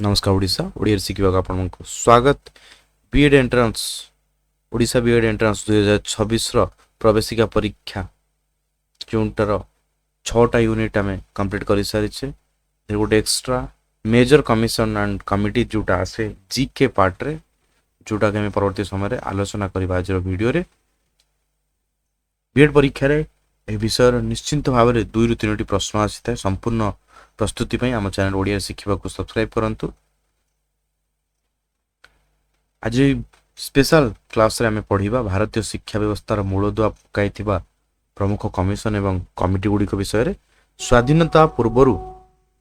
नमस्कार ओडिशा ओडिया शिखा आपको स्वागत BEd entrance Odisha BEd entrance 2026 प्रवेशिका परीक्षा जोटार 6टा यूनिट आम कंप्लीट कर सारी गोटे extra major commission and committee जोटा आसे जीके पार्ट रे जोटा कि परवर्ती समय आलोचना करबा आज वीडियो रे बीएड परीक्षा रे ए विषय निश्चिंत भाव में 2 ରୁ 3ଟି प्रश्न आसी था संपूर्ण प्रस्तुति पे आम चैनल ओडिया शिखा को सब्सक्राइब करंतु। आज स्पेशल क्लास रे आम पढ़िबा भारतीय शिक्षा व्यवस्थार मूलदुआ पकाई प्रमुख कमिशन एवं कमिटी गुड़िक विषय रे स्वाधीनता पूर्वर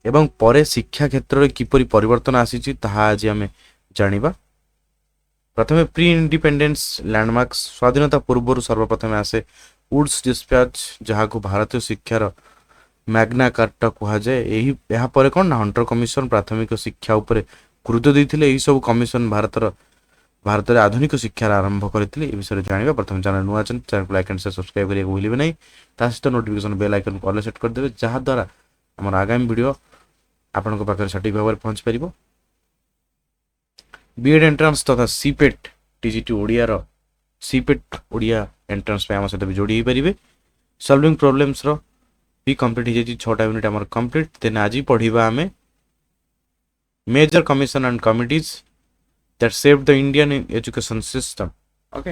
एवं परे शिक्षा क्षेत्र में किपरि परिवर्तन आसी ताहा आज आम जानिबा। प्रथमे प्री इंडिपेंडेंस लैंडमार्क्स स्वाधीनता पूर्वर सर्वप्रथम आसे वुड्स डिस्पैच जहाँ को भारतीय शिक्षार मैग्ना कार्टा कह जाए यहाँ पर कौन ना हंटर कमिशन प्राथमिक शिक्षा उपर गुरुत्व देते यही सब कमिशन भारत में आधुनिक शिक्षार आरंभ करते विषय जाना। प्रथम चैनल नुआ चैनल को लाइक एंड सब्सक्राइब करने भूलिए नहीं सहित नोटिफिकेशन बेल आइकन को ऑल सेट करदे जहाद्वारा आम आगामी वीडियो आपण पाखे सठिक भाव में पहुंच पार। बीएड एंट्रांस तथा CIPET TGT Odia CIPET Odia entrance आम सहित भी जोड़ी पारे सॉल्विंग प्रॉब्लम्स भी कंप्लीट हो 6टा यूनिट आमर कंप्लीट। देन आज पढ़िबा आमे major commission and committees that saved the Indian education system. Okay,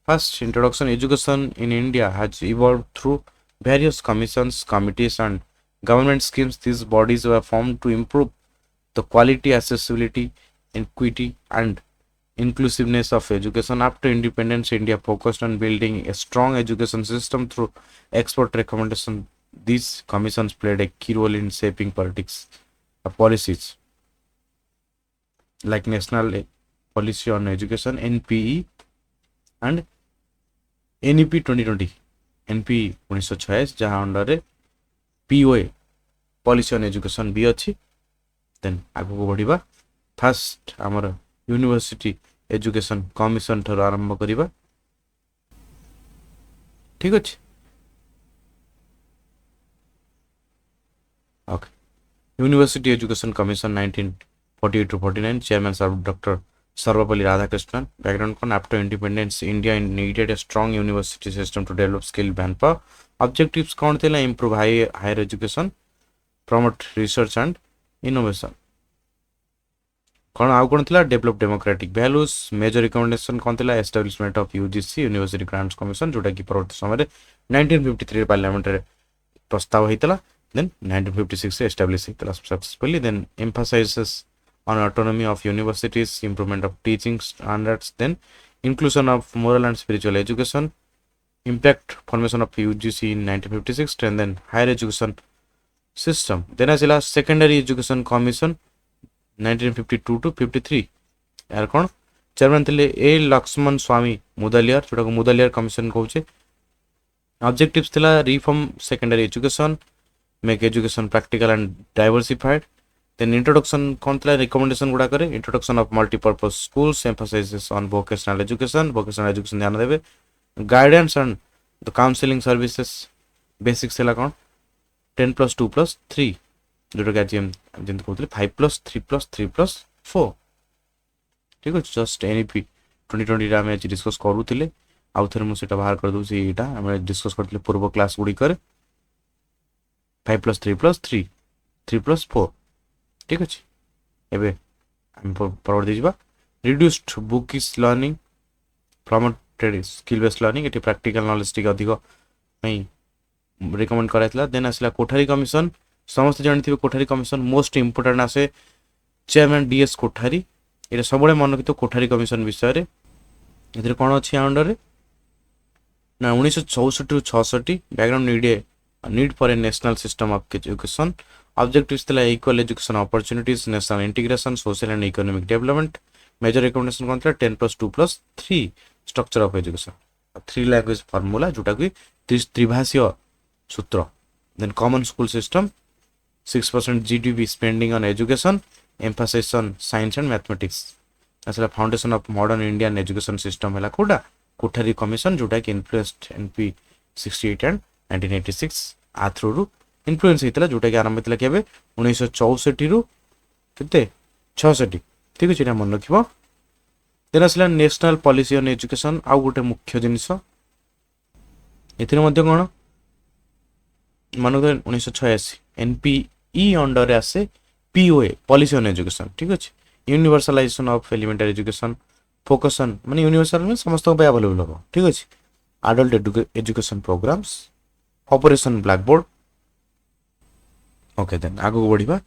first introduction education in India has evolved through various commissions, committees and government schemes. These bodies were formed to improve the quality, accessibility, equity and inclusiveness of education. After independence, India focused on building a strong education system through expert recommendation. These commissions played a key role in shaping policies like National Policy on Education (NPE) and NEP 2020. NP 1946 जहाँ under POA policy on education भी अच्छी। Then आगू बढ़िबा first आमर university education commission ठर आरंभ करिबा। ठीक अछि, okay. University education commission 1948 to 49 chairman सर्व डॉक्टर सर्वपल्ली राधाकृष्णन। बैकग्राउंड कौन after independence India needed a strong university system to develop skill manpower. Objectives कौन थे? Improve higher education, promote research and innovation. कौन आउ कौन थिला? Develop democratic values. Major recommendation कौन थिला? Establishment of UGC university grants commission जोटा कि परवर्ती समय 1953 पार्लियामेंट रे प्रस्ताव होइतला। देन 1956 एस्टाब्लिश होइतला successfully. Then emphasises on autonomy of universities, improvement of teaching standards, then inclusion of moral and spiritual education, impact formation of UGC in 1956, and then higher education system. Then as well secondary education commission 1952 to 53 यार कौन chairman थे? ए लक्ष्मण स्वामी मुदलियार जोटा को Mudaliar commission कहूचे। Objectives थिला reform secondary education, make education practical and diversified. Then introduction कौन था? Recommendation गुड़ा करे introduction of multipurpose schools, emphasises on vocational education ध्यान देवे। Guidance and the counselling services basics है कौन? 10+2+3 जोटा कि आज जमी कहते 5+3+3+4। ठीक अच्छे, जस्ट NEP 2020 आम आज डिस्कस करूँ आउ थे मुझे बाहर कर दूसरी यहाँ आम डिस्कस करते पूर्व क्लास गुड़िक 5+3+3 3+4। ठीक अच्छे, एवं आम परवर्ती जावा reduced bookish learning, promoted skill based learning. ये प्रैक्टिकल नॉलेज टी अधिक रिकमेंड कराइला। देन आसला कोठारी कमिशन। समस्त जानते कोठारी कमिशन मोस्ट इंपोर्टेंट आसे चेयरमैन DS कोठारी। ये सब मन रखिथ कोठारी कमिशन विषय में कौन अच्छी अंडर ना 1964 ରୁ 66 background need for a national system of education. Objectives थिला equal education opportunities, national integration, social and economic development. Major recommendation कौन था? 10+2+3 structure of education, 3 language formula जोटा कि त्रिभाषीय सूत्र। Then common school system, 6% GDP spending on education, emphasis on science and mathematics. असला foundation of modern Indian education system है कोटा Kothari commission जोटा कि influenced NP 68 and 1986 uh through influence होता जोटा कि आरंभ होता के 1964 ରୁ କେତେ 66 ठीक अछि ना मन रखिबो देन आसला नेशनल पॉलिसी ऑन एजुकेशन आउ गोटे मुख्य जिनिस एथिरे मध्य कोन मन 1986 एनपीई अंडर आसे पीओए पॉलिसी ऑन एजुकेशन ठीक अछि universalization of elementary education focus on माने यूनिवर्सल में समस्त पे अवेलेबल हो ठीक अछि adult education programs operation blackboard okay then आगो बढ़िबा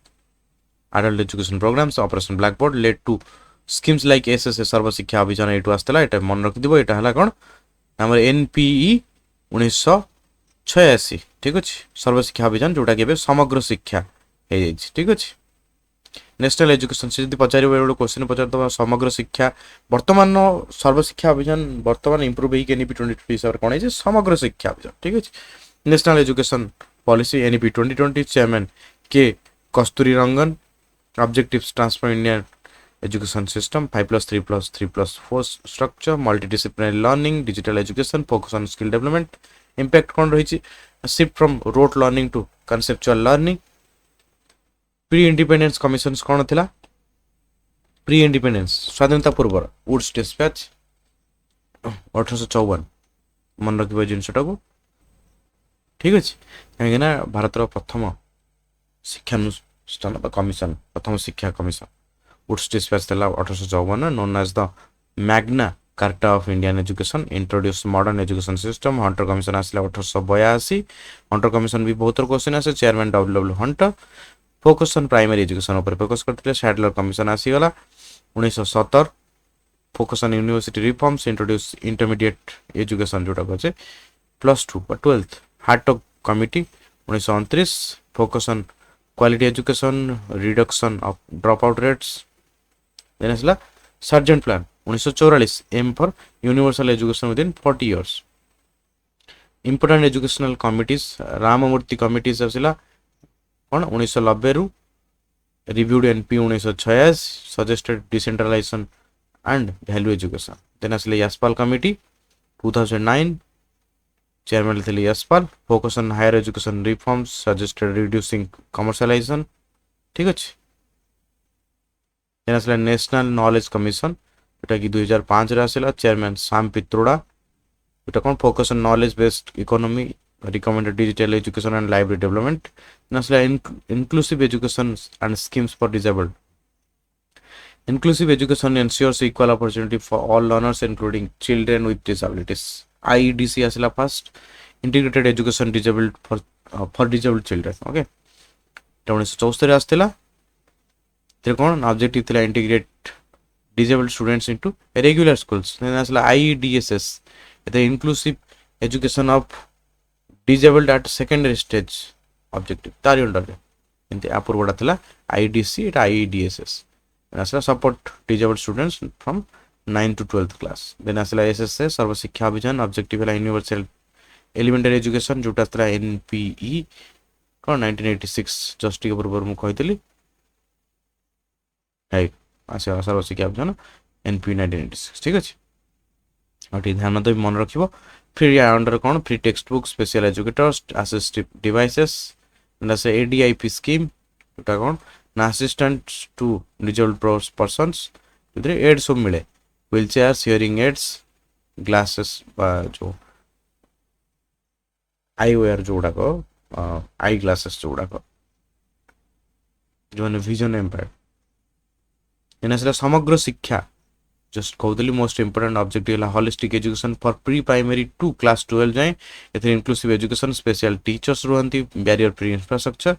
adult education programs operation blackboard led to schemes like SSS सर्व शिक्षा अभियान एटू आस्तला एटा मन रख दिबो एटा हला कोन हमर एनपीई 1986 ठीक अछि सर्व शिक्षा अभियान जोटा केबे समग्र शिक्षा हे जाय ठीक अछि नेशनल एजुकेशन से यदि पचारि बेले क्वेश्चन पचार तो समग्र शिक्षा वर्तमान सर्व शिक्षा अभियान वर्तमान इंप्रूव ही एनईपी 2020 हिसाब कोन है समग्र शिक्षा अभियान ठीक अछि national education policy NEP 2020 chairman K Kasturirangan objectives transfer Indian education system 5+3+3+4 structure multidisciplinary learning digital education focus on skill development impact कोन रही shift from rote learning to conceptual learning pre independence commissions कौन थिला pre independence स्वाधीनता पूर्व woods dispatch 1854 मन रखिबो जिनसटा को ठीक अछि काहे ना भारत रो प्रथम शिक्षानुष्ठान कमिशन प्रथम शिक्षा कमिशन वुड्स डिस्पैच थिला 1854 known as the Magna Carta of Indian education introduce modern education system Hunter commission आसला 1882 हंटर कमिशन भी बहुत क्वेश्चन आसे chairman W Hunter focus on primary education ऊपर फोकस करथिले सैडलर कमिशन आसी गला 1970 focus on university reforms introduce intermediate education जोटा कहचे +2 पर 12th Hartog committee 1929 focus on quality education reduction of drop out rates then असला Sargent plan 1944 M for universal education within 40 years important educational committees Ramamurti committees असला कौन 1990 रु reviewed NP 1986 suggested decentralisation and value education then असले Yashpal committee 2009 chairman थे Yashpal focus on higher education reforms suggested reducing commercialisation ठीक अछि then असले national knowledge commission जोटा कि 2005 रे आसेला चेयरमैन श्याम पित्रोड़ा जोटा कोन focus on knowledge based economy recommended digital education and library development national inclusive education and schemes for disabled inclusive education ensures equal opportunity for all learners including children with disabilities iedc asila first integrated education disabled for disabled children okay 1974 आस्थिला तेरे कोन objective थिला integrate disabled students into regular schools then asila iedss the inclusive education of disabled at secondary stage objective तारी under रे एंते आपुर बडा थिला IDC एटा IDSS असला support disabled students from 9 to 12th class then असला एसएसए सर्व शिक्षा अभियान ऑब्जेक्टिव है यूनिवर्सल एलिमेंटरी एजुकेशन जोटा थला एनपीई कोन 1986 जस्ट के पूर्व मु कहितली है आसे सर्व शिक्षा अभियान एनपी 1986 ठीक अछि अटी ध्यान दे मन रखिबो फ्री अंडर कौन free text book special educators assistive devices से एडीआईपी स्कीम जोटा कौन ना असिस्टेंट टू डिजेबल्ड पर्सन्स जो एड सब मिले wheel chairs hearing aids glasses जो आई वेयर जोड़ाक आई ग्लासेस जोड़ाक जो विजन एम्पायर एना समग्र शिक्षा जस्ट कहतली मोस्ट इंपोर्टेंट ऑब्जेक्टिव है holistic education for pre primary to class 12 जाए एथे इंक्लूसिव एजुकेशन स्पेशल टीचर्स रहंती बैरियर फ्री इंफ्रास्ट्रक्चर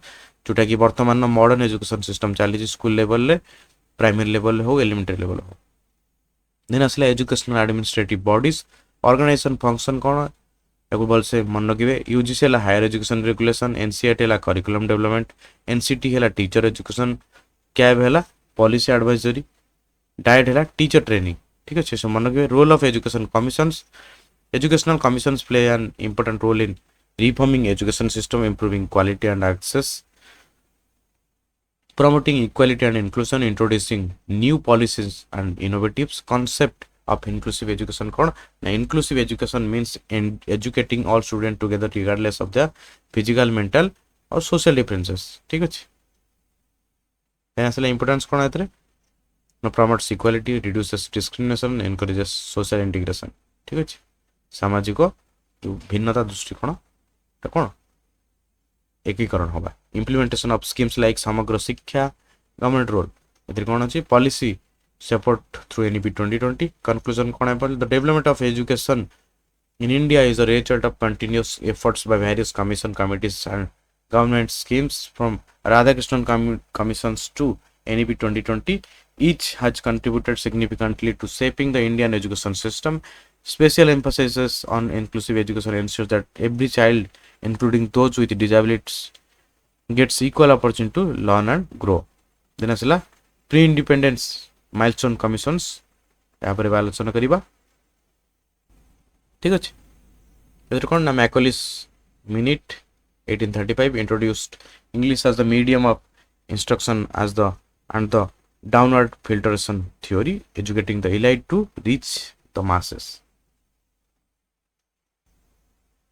जोटा कि वर्तमान मॉडर्न एजुकेशन सिस्टम चली स्कूल लेवल ले प्राइमरी लेवल हो एलिमेंटरी लेवल हो देन असला educational administrative bodies organisation function कौन एगो बोल से मन रखिबे यूजीसी है हायर एजुकेशन रेगुलेशन एनसीईआरटी है करिकुलम डेवलपमेंट एनसीटी है टीचर एजुकेशन कैब है पॉलिसी एडवाइजरी डायट है टीचर ट्रेनिंग ठीक है सो मन रखिए role of education commissions educational commissions play an important role in reforming education system improving quality and access promoting equality and inclusion introducing new policies and innovative concept of inclusive education कौन ना inclusive education means educating all students together regardless of their physical mental और social differences ठीक है then आसला importance कोन एतरे promotes equality, reduces discrimination, encourages social integration. ठीक अछि सामाजिक जो भिन्नता दृष्टिकोण ता कोन एकीकरण होबा implementation of schemes like समग्र शिक्षा गवर्नमेंट रोल एतिर कोन अछि policy support through NEP 2020 conclusion कोन है the development of education in India is a result of continuous efforts by various commission committees and government schemes from Radhakrishnan commissions to NEP 2020. Each has contributed significantly to shaping the Indian education system. Special emphasis on inclusive education ensures that every child, including those with disabilities, gets equal opportunity to learn and grow. Then asila pre-independence milestone commissions यहाँ पर आलोचना करिबा ठीक अछि एतर कोन ना मैकॉलिस minute 1835 introduced English as the medium of instruction as the and the downward filtration theory educating the elite to reach the masses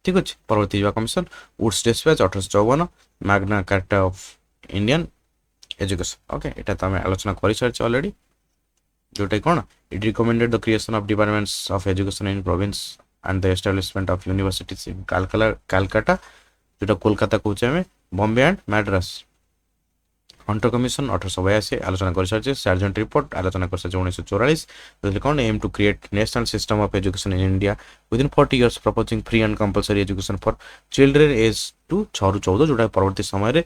ठीक अछि परवर्ती युवा commission Woods dispatch 1854 Magna Carta of Indian education okay एटा त हम आलोचना करि सारछ ऑलरेडी जोटा कोन it recommended the creation of departments of education in province and the establishment of universities in Calcutta जोटा कोलकाता कहउछ हमें Bombay and Madras Hunter commission 1882 आलोचना कर सारछे सर्जेंट रिपोर्ट आलोचना कर सारछे 1944 तो कोन aim to create national system of education in India within 40 years proposing free and compulsory education for children age to 6 ରୁ 14 जोटा परवर्ती समय रे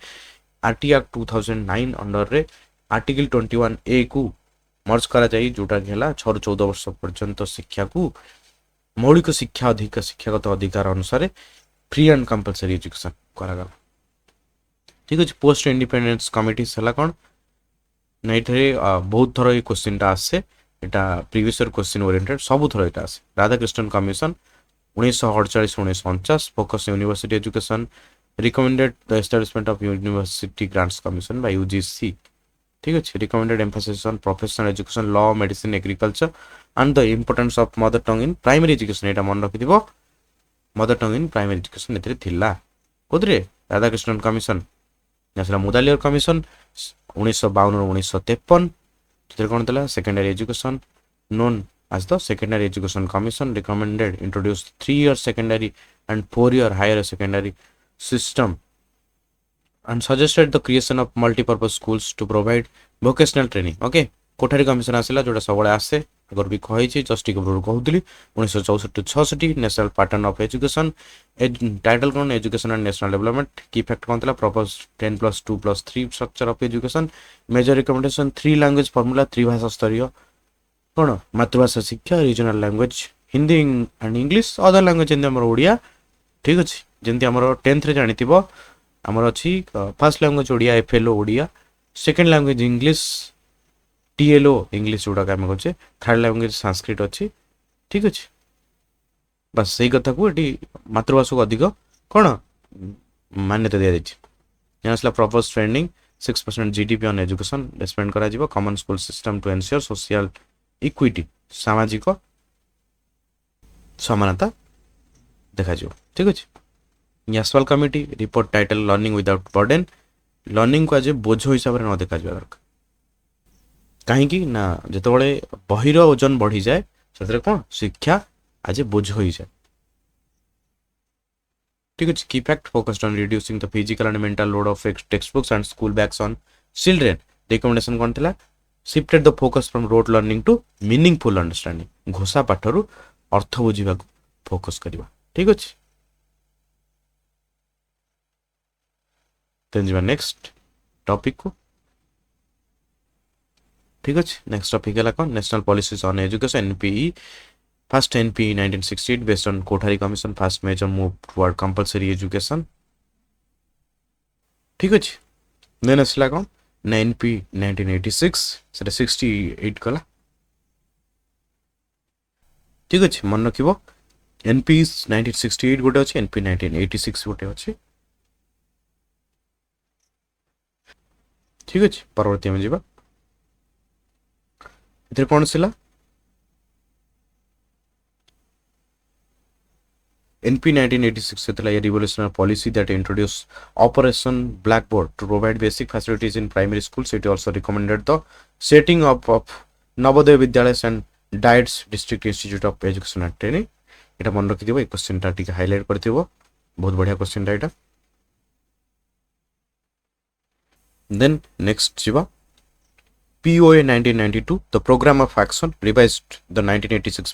आरटी एक्ट 2009 अंडर रे आर्टिकल 21 ए को मर्ज करा जाई जोटा हेला 6 ରୁ 14 वर्ष पर्यंत शिक्षा को मौलिक शिक्षा अधिक शिक्षागत अधिकार अनुसार फ्री एंड कंपलसरी एजुकेशन करा गला ठीक अछि पोस्ट इंडिपेंडेंस कमिटी हला कोन नै थरे बहुत थरो ए क्वेश्चन ता आसे एटा प्रीवियस ईयर क्वेश्चन ओरिएंटेड सब थरो एटा आसे Radhakrishnan commission 1948 1949 focus university education recommended the establishment of university grants commission by UGC ठीक अछि recommended emphasis on professional education law medicine agriculture and the importance of mother tongue in primary education एटा मन रखि दिबो mother tongue in primary education एतरे थिला कोदरे Radhakrishnan commission national Mudaliar commission 1952 1953 जेतरे कोन तला secondary education known as the secondary education commission recommended introduced 3 year secondary and 4 year higher secondary system and suggested the creation of multi-purpose schools to provide vocational training okay Kothari commission आसिला जोटा सबले आसे अगर भी कहै छी जस्टिस कब्रुर कहउतली 1964 66 national pattern of education title कोन एजुकेशन एंड नेशनल डेवलपमेंट की फैक्ट कोन तला propose 10+2+3 structure of education major recommendation 3 language formula 3 भाषा स्तरीय कोन मातृभाषा शिक्षा regional language Hindi and English other language जेंति हमर ओडिया ठीक अछि जेंति हमर 10th रे जानितिबो हमर अछि first language Odia FLO Odia second language English TLO English जोड़ा काम करछे थर्ड लैंग्वेज संस्कृत अछि ठीक अछि बस सही कथा को एटी मातृभाषा को अधिक कोन मान्यता दिया जायछि यासला propose spending 6% GDP on education spend करा जिवो common school system to ensure social equity सामाजिक समानता देखा जो ठीक अछि Yashpal committee report title learning without burden learning को आज बोझ हिसाब रे न देखा जा दरकार कहीं ना जिते बहिर ओजन बढ़ी जाए से कौन शिक्षा आज बोझ हो जाए ठीक अच्छे की fact focused on reducing the physical and mental load of textbooks and school bags on children recommendation कौन था shifted the focus from rote learning to meaningful understanding घोषा पाठरू अर्थ बुझा फोकस करवा ठीक अच्छे नेक्स्ट टॉपिक को ठीक अच्छे नेक्स्ट टॉपिक है कौन national policies on education NPE first NPE 1968 based on Kothari commission first major move toward compulsory education ठीक अच्छे देन असला कौन ना एनपी 1986 सेटा 68 कला ठीक अच्छे मन रखिबो एनपी 1968 गोटे अच्छे एनपी 1986 गोटे अच्छे ठीक अच्छे परवर्ती हम जीवा इधर कौन सिला NP 1986 is a revolutionary policy that introduced Operation Blackboard to provide basic facilities in primary schools. It also recommended the setting up of Navodaya Vidyalayas and Diets District Institute of Education and Training. এটা মনে রাখি দিব এই কোশ্চেনটা টিকে highlight করথিব বহুত বঢ়িয়া কোশ্চেনটা এটা দেন নেক্সট ଯିବା POA 1992 the program of action revised the 1986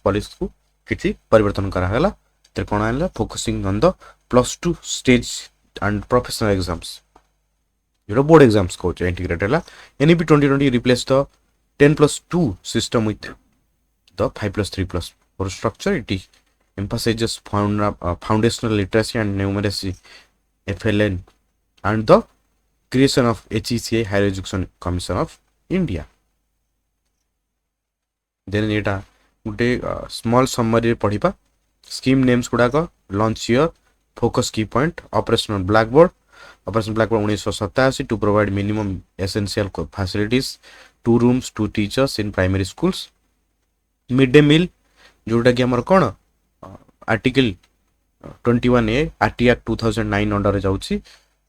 policy को किछि परिवर्तन करा हला तर कोन आला focusing on the +2 stage and professional exams जो बोर्ड एग्जाम्स को इंटीग्रेट हला NEP 2020 replaced the 10+2 system with the 5+3+4 structure. It emphasizes foundational literacy and numeracy FLN and the creation of HECI Higher Education Commission of India. Then এটা ଗୋଟେ small summary ପଢିବା scheme names ଗୁଡାକ launch year focus key point operation blackboard 1987 to provide minimum essential facilities 2 rooms 2 teachers in primary schools midday meal जोटा कि हमर कोन article 21A RT Act 2009 under जाउची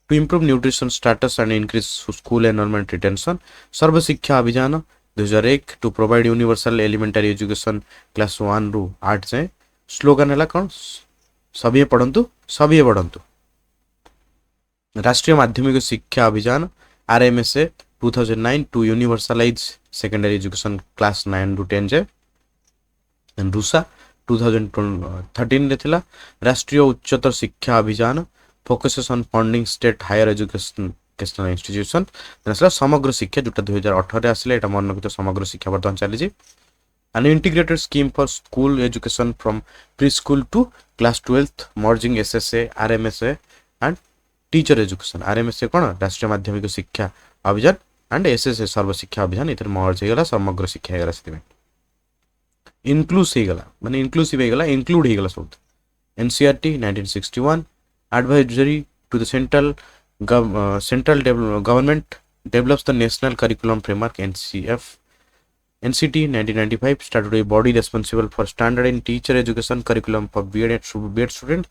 to improve nutrition status and increase school enrollment retention सर्व शिक्षा अभियान 2001 to provide universal elementary education class 1 ru 8 जाए slogan हला कोन सभी पढंतु राष्ट्रीय माध्यमिक शिक्षा अभियान RMSA 2009 to universalize secondary education class 9 ru 10 जाए रूसा 2013 रे थिला राष्ट्रीय Uchchatar Shiksha Abhiyan focuses on funding state higher educational institution असला समग्र शिक्षा जोटा 2018 रे आसले एटा मन रखितो समग्र शिक्षा वर्तमान चली जी an integrated scheme for school education from preschool to class 12th merging SSA RMSA and teacher education RMSA कोन राष्ट्रीय माध्यमिक शिक्षा अभियान and SSA सर्व शिक्षा अभियान इतर मर्ज हेगला समग्र शिक्षा हेगला सेति inclusive हेगला include हेगला सब NCERT 1961 advisory to the central government develops the national curriculum framework NCT 1995 statutory body responsible for standard in teacher education curriculum for B.Ed student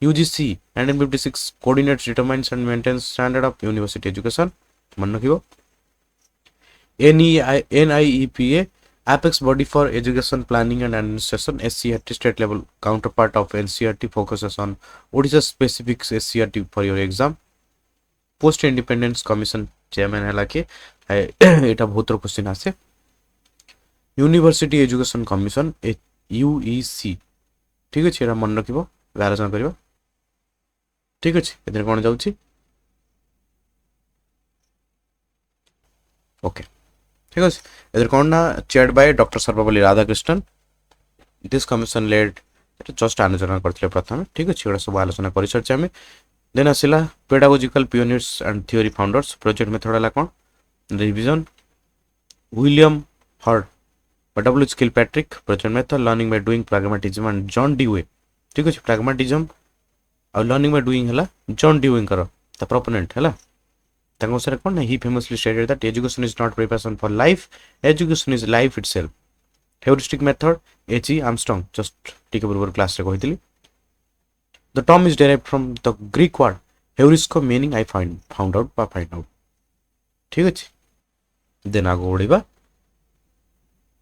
UGC 1956 coordinates determines and maintains standard of university education मन रखिबो NIEPA apex body for education planning and administration SCERT state level counterpart of NCERT focuses on Odisha specific SCERT for your exam post independence commission chairman हला के एटा बहुत question आसे university education commission UEC ठीक अछि era मन रखिबो आलोचना करिबो ठीक अछि एदर कोन जाउछि ओके ठीक है इधर कौन ना chaired by doctor Sarvepalli Radhakrishnan this commission led just आलोचना करथिले प्रथम ठीक अछि एडा सब आलोचना करि सरछि हमें देन आसिला pedagogical pioneers and theory founders project method हला कोन revision William Heard W Kilpatrick project method learning by doing pragmatism and John Dewey ठीक अछि प्रैग्मेटिज्म और लर्निंग बाय डूइंग हला जॉन डीवे कर द प्रोपोनेंट हला तंगो सर कोन he famously stated that education is not preparation for life education is life itself heuristic method H.E. Armstrong just ठीक पूर्व क्लास रे कहितली the term is derived from the Greek word heurisco meaning I found out ठीक अछि then आगो ओडिबा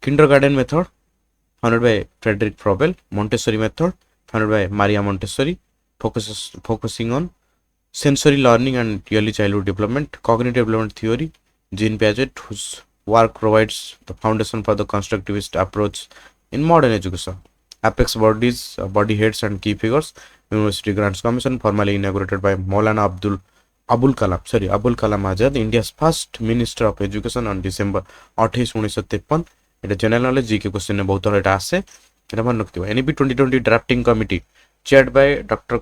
kindergarten method founded by Frederick Froebel Montessori method founded by Maria Montessori focusing on sensory learning and early childhood development cognitive development theory Jean Piaget whose work provides the foundation for the constructivist approach in modern education apex bodies body heads and key figures university grants commission formally inaugurated by Maulana Abul Kalam Azad India's first minister of education on December 28 1953 এটা general knowledge GK question বহুত এটা আছে এটা মনে রাখতে হবে NEP 2020 drafting committee chaired by Dr.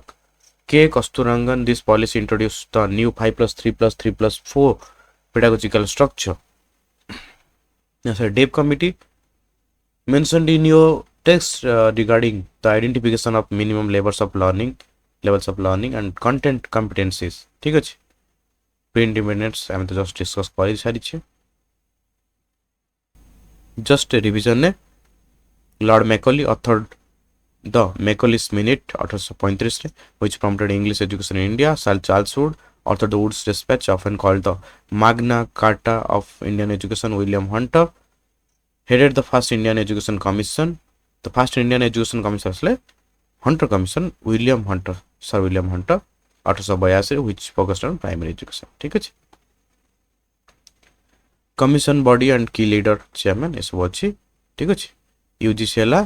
K. Kasturangan this policy introduced the new 5+3+3+4 pedagogical structure yes sir DEP committee mentioned in your text regarding the identification of minimum levels of learning and content competencies ठीक अछि pre independence हम तो just discuss करि सारी छै just a revision Lord Macaulay authored the Macaulay's minute 1835 which promoted English education in India. Charles Wood authored the Wood's Despatch, often called the Magna Carta of Indian education. William Hunter headed the first Indian Education Commission. The first Indian Education Commission was Hunter Commission, Sir William Hunter 1882 which focused on primary education. ठीक है commission body and key leader chairman ये सब अच्छी ठीक अच्छे UGC है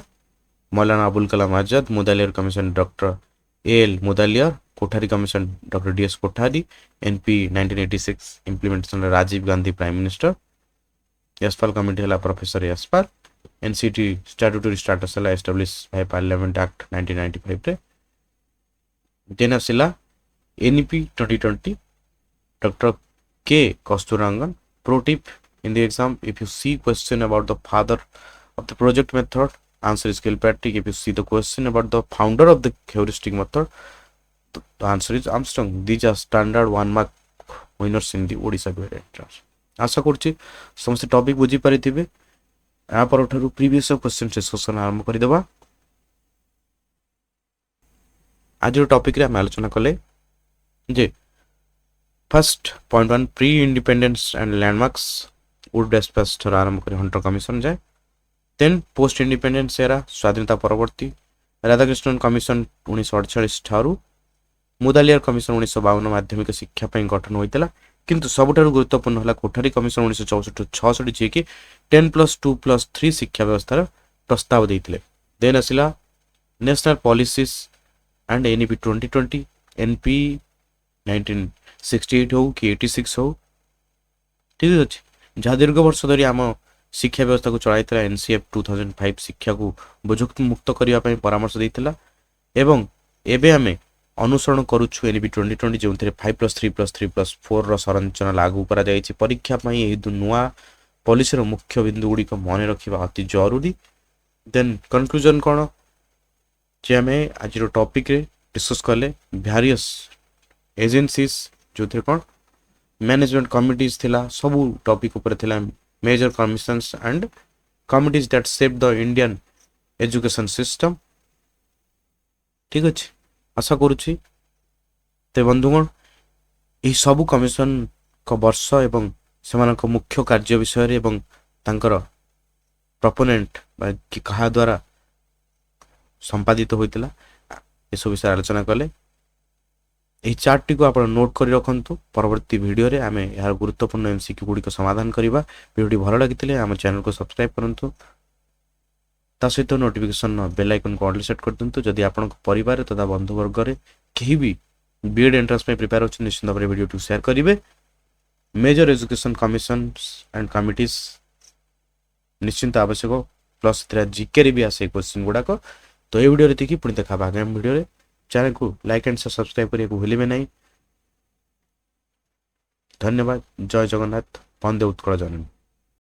Maulana Abul Kalam Azad Mudaliar commission doctor L Mudaliar Kothari commission doctor DS Kothari NP 1986 implementation Rajiv Gandhi prime minister Yashpal committee है professor Yashpal NCT statutory status है एस्टाब्लिश बाय पार्लियामेंट एक्ट 1995 रे देन आसिला एनईपी 2020 डॉक्टर के कस्तूरंगन pro tip in the exam if you see question about the father of the project method answer is Kilpatrick. If you see the question about the founder of the heuristic method the answer is Armstrong. These are standard 1 mark winners in the Odisha B.Ed entrance. आशा करछि समस्त topic बुझी परिथिबे आ परठारु previous question discussion आरंभ करि देबा. आज टॉपिक रे हम आलोचना कले जे first point 1 pre independence and landmarks Wood despatch आरंभ कर हंटर कमिशन जाए. देन पोस्ट इंडिपेंडेंस एरा स्वाधीनता परवर्ती राधाकृष्णन कमिशन 1948 ठारू मुदालियर कमिशन 1952 माध्यमिक शिक्षा गठन होता किंतु सबुठारु गुरुत्वपूर्ण है कोठारी कमिशन 1964 जी कि 10+2+3 शिक्षा व्यवस्था प्रस्ताव देते. देन आसला national policies and NEP 2020 NP 1968 हो कि 86 हो ठीक अच्छे जहाँ दीर्घ वर्ष धरी आम शिक्षा व्यवस्था को चलाई एनसीएफ 2005 शिक्षा को बोझ मुक्त करने परामर्श देता एवं एबे आमे अनुसरण करुछु एनईपी 2020 जो 5+3+3+4 संरचना लागू करा जायछि. परीक्षा नुआ पॉलिसी मुख्य बिंदु गुड़िक मन रखा अति जरूरी. देन कंक्लूजन कौन जे आमे आज टॉपिक रे डिस्कस कले वेरियस एजेंसीज जो थे कौन मैनेजमेंट कमिटीज थिला सबू टॉपिक ऊपर थिला major commissions and committees that shape the Indian education system ठीक अच्छे. आशा करुछि ते बंधुगण यही सबू कमिशन को वर्ष एवं सेमानक मुख्य कार्य विषय एवं तांकर प्रपोनेंट कि कहा द्वारा संपादित होइतिला ये सब विषय आलोचना कले. यही चार्ट टी को आप नोट कर रखु परवर्ती वीडियो रे आमे यार गुरुत्वपूर्ण एमसीक्यू गुड़ी को समाधान करवा. वीडियो भल लगी आम चैनल को सब्सक्राइब करूँ ता सहित नोटिफिकेशन बेल आइकन को ऑल सेट कर दिंतु. जदि आपण परिवार तथा बंधु वर्ग रे केही भी बीएड एंट्रेंस में प्रिपेयर होछि निश्चित भाव वीडियो टू शेयर करिवे. Major education commission and committees निश्चिंत आवश्यक प्लस जीके रे भी आसे क्वेश्चन गुड़ाक. तो ये वीडियो देखिए पुणी देखा आगामी वीडियो रे. चैनल को लाइक एंड सब्सक्राइब करने को भूलिए नहीं. धन्यवाद. जय जगन्नाथ. वंदे उत्कल जननी.